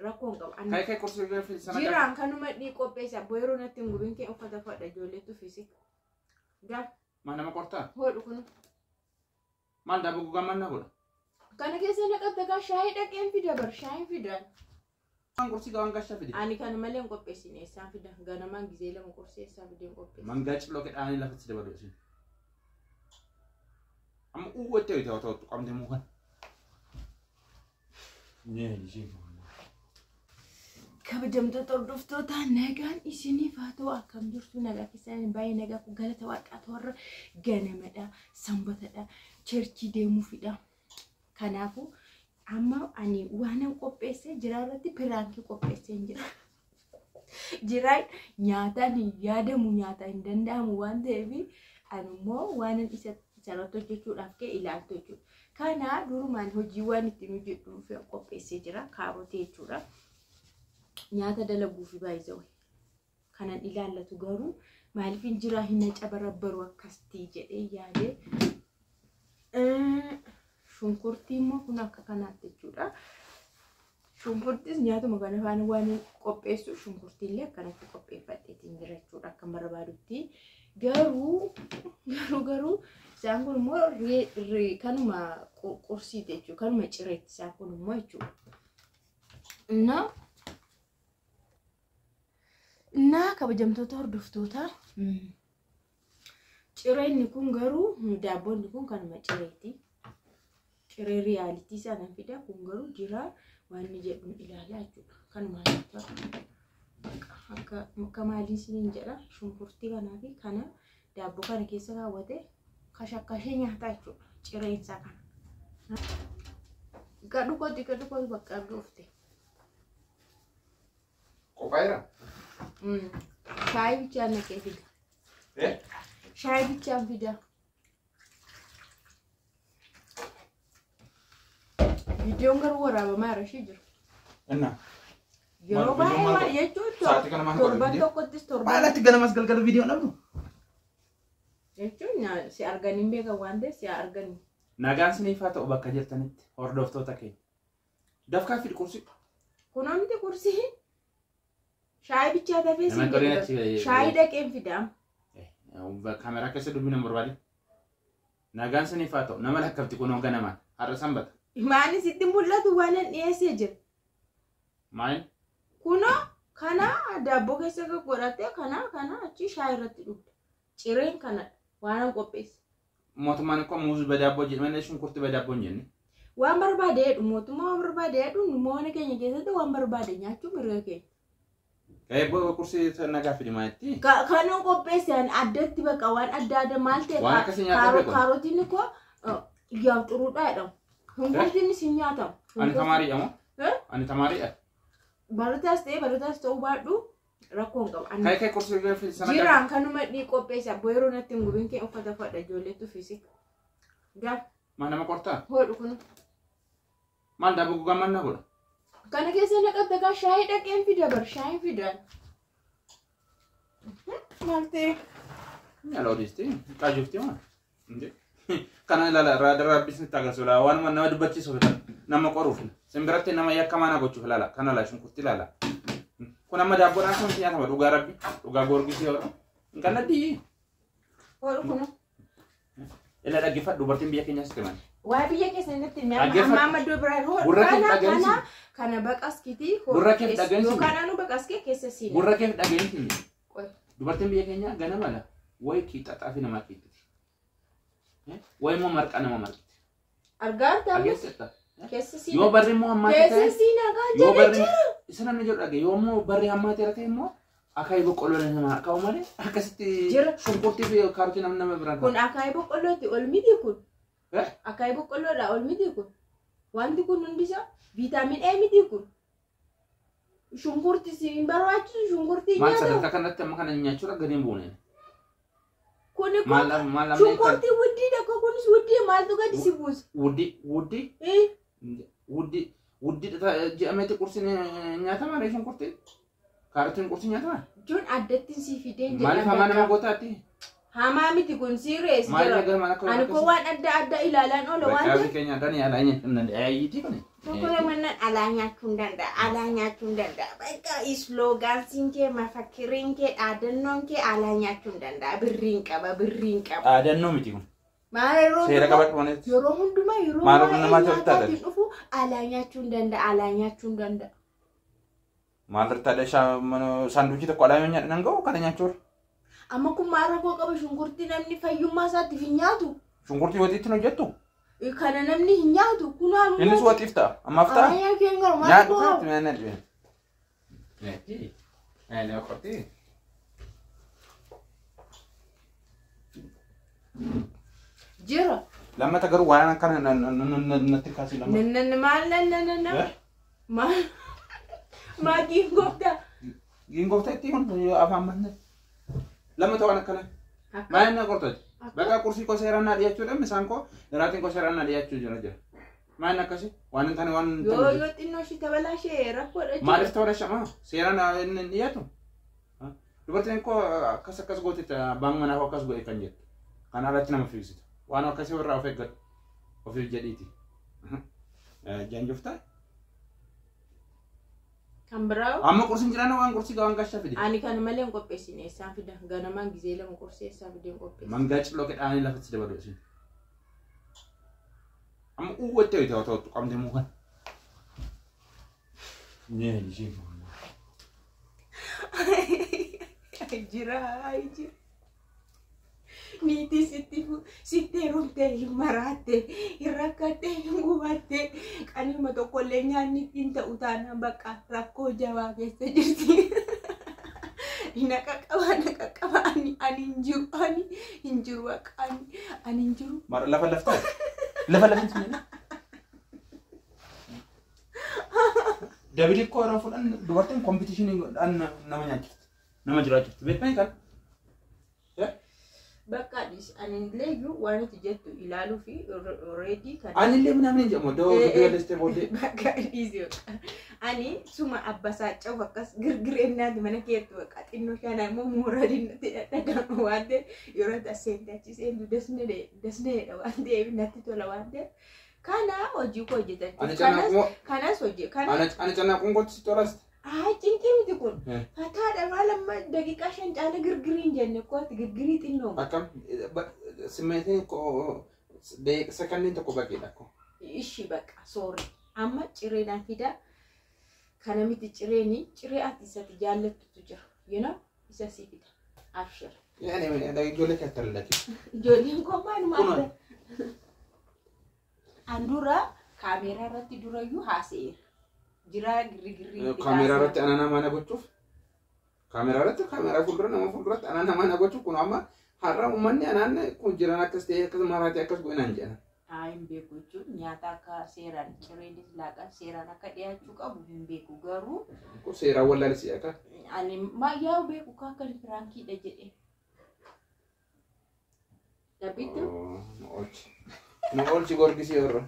rakkoon qaba. Kai kursi gaafi sana. Jiraan kanuma dhiqopheessa boyeroo natti hin gubin kee uffata fadha ijoolleetu fisi. Gaaf. Mana makortaa. Hodhu kun. Maal daabboo gogaa manna godha. Kana keessa naqatta gaa shaayii dhaqeen fida bar shaayiin fidaan. Kan kursi gawaan gashaa fide. Ani kan malee hin qopheessine isaan fida ganamaan gizee lama qorsee isaan fidee hin qopheessu. Mangaa cilloo kedhaanii lafatti dabaluu isin. Amma uwwattee yoo ta'u qabdee mukaan. Nee ishee. Kabajamtoota hordoftoota nagaan isiniif haa ta'u akkam jirtu nagaa keessan baay'ee nagaa ku galata waaqaatu warra ganamadha sanbatadha cherchii deemuufidha. Kanaafuu amma ani waanan qopheessee jiraarratti piraankii qopheessee jira. Jiraan nyaataan hin yaadamu nyaataa hin danda'amu waan ta'eef ani immoo waanan isarratti hojjechuudhaaf ka'e ilaaltu jechuudha. Kana durumaan hojii waan ittiin hojjedhuuf qopheessee jira kaarotii jechuudha. Nyaata dalaguu fi baay'isawee kanan ilaallatu garuu maaliif injira hin cabarabbaru akkastii jedhee yaade shunkurtii immoo kun akka kanaatti jechuudha. Shunkurtiis nyaatuma kana faana waan qopheessu shunkurtiillee akkanatti qopheeffadheetiin jira jechuudha akka barbaadutti garuu isaan kun immoo kanuma qursiiti jechuudha kanuma cireetti isaan kun immoo jechuudha. Na kabajamtoota hordoftoota cireenni kun garuu daabboonni kun kanuma cireeti. Ciree riyaalitii sana fida kun garuu jira waan inni jedhu ilaalaa jechuudha. Kanuma akka maaliin isiniin jedha shunkurtii kanaa fi kana daabboo kana keessa kaawwate kashakkashee nyaataa jechuudha. Cireen isaa kana. Gadhu kooti bakka dhufte. Qophaa'eera. Shaayii bichaan naqee fida. Shaayii bichaan fida. Viidiyoon garuu waraabamaa irra ishee jiru. Inna. Yeroo baay'ee jechuun torban tokkottis torban. Maalatti ganamas galgala viidiyoon dhabnu? Jechuun si arganiin beekan waan ta'eef si arganii. Nagaan siniif haa ta'u bakka jirtanitti hordoftoota keenya. Dafkaa fidi kursi. Kunoo miti kursii. Shaayii bichaa tafee si shaayii dhaqeen fidaam. Kaameraa keessa dubbina barbaade. Nagaan siniif haa ta'u nama lakkafti kunoo ganamaan har'a sanbata. Maali sitti mul'atu waan dhiyeessee jira. Maali? Kunoo kana daabboo keessa godhatee kana achi shaayii irratti dhugda. Cireen kana waan qopheesse. Mootummaan akkoo muuzii badaabboo jedhamanii shunkurtii badaabboo hin jenne. Waan barbaade mootummaa waan barbaade moona keenya keessatti waan barbaade nyaachuun mirga keenya. Kaya kursi nagaa fidi maalitti? Kanoo qopheessan addatti baqa waan adda maal ta'e kaarotiin koo yaa xuruudha jedhamu. Shunkurtiin si nyaatamu. Ani tamaariidha moo? Ani tamaariidha. Barataas ta'uu baadhu rakkoon qaba. Kaya kursi fidi sana jiraan kanuma qopheessa boyeroo natti hin gubin kee uffata fadha ijoolleetu fisi. Gaaf. Maal nama qortaa? Hodhu kun. Maal daabboo gogaa manna godha? Kana keessa naqatta gaa shaayii dhaqeen fida bar shaayiin fidaan. Maal ta'e? Yaala odeessitee qaajofte maa? Kana ilaala raadaraa bisnitti agarsiisu laala waan nama dubbachiisuuf nama qoruuf simbiratti nama yakka maana gochuuf laala kana laa shunkurtii laala. Kun amma daabboodhaan sun nyaatama dhugaa rabbi dhugaa goorgisii yoo ta'u hin qalladii. Hodhu kun. Ila dhaggeeffadhu dubartiin biyya keenyaas himan. Waa biyya keessa inni itti amma iddoo biraan hodhu kana baqaskiti gurra keef dhageensi yookaan anu baqaskee keessa siin gurra keef dhageensi dubartiin biyya keenyaa ganama la way kiixaxaa fi nama kiixiti way moo marqa nama marqiti argaan taa'u keessa siin yoo barri moo hammaate keessa siin agaa jedhe isa namni jedhu dhagee yoo moo barri hammaate irra ta'e immoo akaayii boqqolloo nama akaa'u malee akkasitti shunkurtii fi kaarotii nama biraan kun akaayii boqqollooti ol miti kun akaayii boqqolloodha ol miti kun wanti kun hundisa vitamin A miti kun. Shunkurtii siin barbaachisu shunkurtii nyaata. Maal sadarkaa kanatti amma kana nyaachuudha gadi hin buune. Kuni kun shunkurtii wuddiidha akka kunis wuddii maaltu gadi si buusa. Wuddii? Wuddii jedhameeti qursiin nyaatama ree shunkurtii? Kaarotiin qursiin nyaatama? Joon addatti si fideen jedhama. Maaliif hamaa nama gootaatti? Hamaa miti kun sirees jira. Ani ko waan adda ilaalaan oola waan ta'eef. Keenya dani yaalaa hin ayyiti kuni. Tokko mana alanya kundanda baika slogan sinke mafakirinke adannonke alanya kundanda birrin qaba adanno miti kun maaro seera qabadhu manet yoro hunduma yoro maaro nama taftada dhufu alanya kundanda maalarta dasha sanduuqi tokko alaamenya nangoo kana nyaachur amma kun maara ko qaba shunkurtii namni fayyummaa isaatti fi nyaatu shunkurtii watiitti no jettu kana namni hin nyaatu kunaalu innis watiifta ammaafta ayyaa keengar nyaatu taati mana dhibe neeti ayyaa qotti jira lamma tagaru waan kana natti kaasi lamma maal maal ma gingoofta itti kun afaan manne lamma ta'an akkana maal na qortati bakka kursi ko seerannaa dhiyachuudha misaan ko daraatiin ko seerannaa dhiyachuu jira maal akkasi waan intani waan yoo xinnoo shi tabalashee rakkoodha maaliif ta'udha shama seerannaa inni dhiyatu dubartiin ko akkas goote baan manaa ko akkas godhe kan jettu kana irratti nama fiigsita waan akkasii warraa of eeggadhu ofiif jedhiiti jaanjoftaa Kambrau. Amma kursi jirana waan kursi gawan gashaa fide. Ani kan malee qopheessine isaan fida ganamaan gizee lama kursi isaan fide qopheessine. Mangaach loke dhaanii lafatti dabalu isin. Amma uwwatte yoo ta'u qabdee mukan. Nee jii. Jira. Niti sitti rumte marate irrakkate gubatte kanuma tokkollee nyaanni ittiin ta'u taanaan bakka rakkoo jabaa keessa jirti. Naqaqqaba ani hin jiru akka ani hin jiru. Lafa laftaa lafti Dabili ko ara fuudhan dubartiin competition nama nyaachifti nama jiraachifti beekmanii kan. Bakka dis anillee waan itti jettu ilaaluu fi already kan anillee namni jedhamu doo leste boodee bakka dhiisee ani suma abbasaa caw akkas girgireennaati mana keetti bakka xinnoo kana immoo mooraliin natti dhadhagama waan ta'eef yeroo dasseentachi seendu dasneedha waan ta'eef natti tola waan ta'eef kana hojii koo hojjetan kanas hojii kana ani cannaa qunqootti si tolasti. Cinqii miti kun fataadha maal amma daqiiqaa 5 caala girgiriin jenne kooti girgirii xinnoo akkam simmeetiin sekandiin tokko baqqeedha ko ishi bakka soori amma cireedhaan fida kana miti ciree ati isatti jaallattutu jira isa sii fida abshir yaani ijoollee kee attalaki ijoolleen koo maaluma andura kaameeraa irratti durayyuu haaseera jira girgirri kamera irratti anana mana gochuuf kamera fuuldura nama fuulduratti anana mana gochuuf kun amma har'a uummanni anaan kun jiran akkas ta'e akkas maraatee akkas go'inaan jedhan. Hin beeku jechuun nyaata akka seeraan cireenis laaqan seeraan akka dhiyaachuu qabu hin beeku garuu. Kun seeraan wallaalisi akka. Ani yaa beeku akka firaankiidha jedhee. Dabbitu. Nu oolchi gorgisii irra.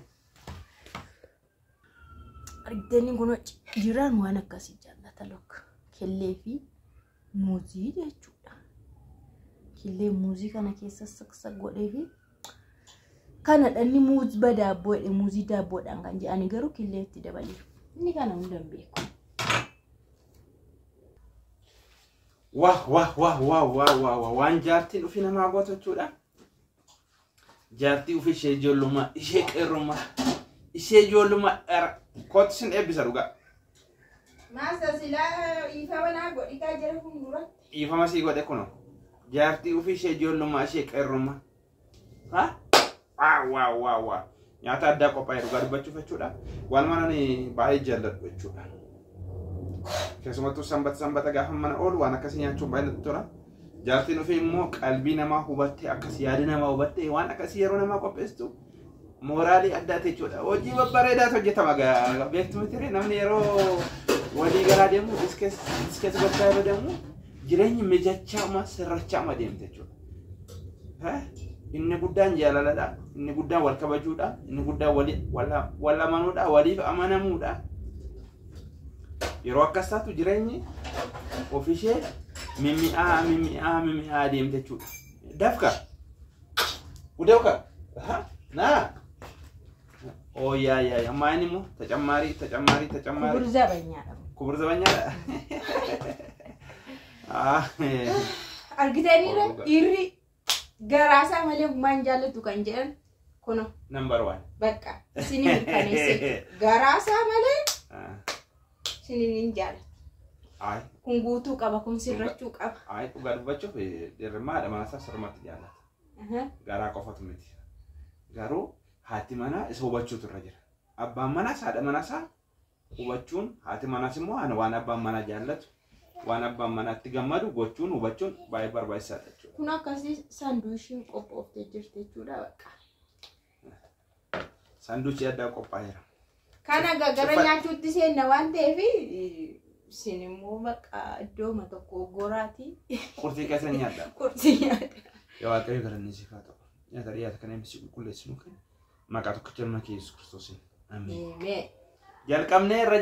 Argitanii kun jiraan waan akkasii jaallata lokka killee fi muuzii jechuudha. Killee muuzii kana keessa saksa godhee fi kana dhanni muuzii badaaboodhe muuzii daabboodhaan kan jedhani garuu killee itti dabalee inni kana hunda hin beeku. Waan jaartiin dhufii namaa gootachuudha. Jaartii ofii ishee ijoollummaa ishee qeerrummaa ishee ijoollummaa kooti sin eebbisa dhugaa. Maasa silaa ifama naa godhikaa jira fuuldura. Ifama sii godhe kuno. Jaartii ofii ishee ijoollummaa ishee qeerrummaa. Waa. Nyaata addaa qophaa'e dhugaa dubbachuuf jechuudha. Walumaa ani baay'ee jaalladhu jechuudha. Keessumattuu sanbata gaafa mana oolu waan akkasii nyaachuun baay'ee natti tola. Jaartiin ofii immoo qalbii namaa hubattee akkas yaada namaa hubattee waan akkasii yeroo namaa qopheessitu mooraalii addaa ta'e jechuudha. Hojii babbareedaatu hojjetama beektu miti namni yeroo walii galaa deemu diskeessa gochaa yeroo deemu jireenyi mijachaa sirrachaa deemte jechuudha. Inni guddaan jaalaladha, inni guddaan wal kabajuudha, inni guddaan wal amanuudha, waliif amanamuudha. Yeroo akkas taatu jireenyi ofishee mimi'aa deemte jechuudha. Dafka. Udawka. Naa. Oh ya maini mo ተጨማሪ ክቡር ዘበኛ ነው ክቡር ዘበኛ argitanii irri garaasa malee maan jaalatu kan jedhan kuno number 1 bakka isini mirkaneesse garaasa malee isini jaalatu ay kun guutuu qaba kun sirrachuu qaba ay dhugaa dubbachuuf dirmaadha maasaa sirmatti jaalata garaa qofatu miti garuu haati mana isa hubachuutu irra jira abbaan mana haadha mana isaa hubachuun haati manaas immoo waan abbaan mana jaallatu waan abbaan manatti gammadu gochuun hubachuun baay'ee barbaachisaadha jechuudha. Kun akkasii saanduushii qophooftee jirti jechuudha bakka. Saanduushii addaa qophaa'eera. Kana gara nyaachuutti seenna waan ta'eef isin immoo bakka iddooma tokko goraati. Qurxii keessa nyaadha. Qurxii nyaadha. Yaa waaqayyo garanni si haa ta'u. Nyaata dhiyaata kana inni si qulqulleessinu kan maqaa tokkicha ilma kee Yesuus Kiristoosiin. Amiin. Jalqabnee irra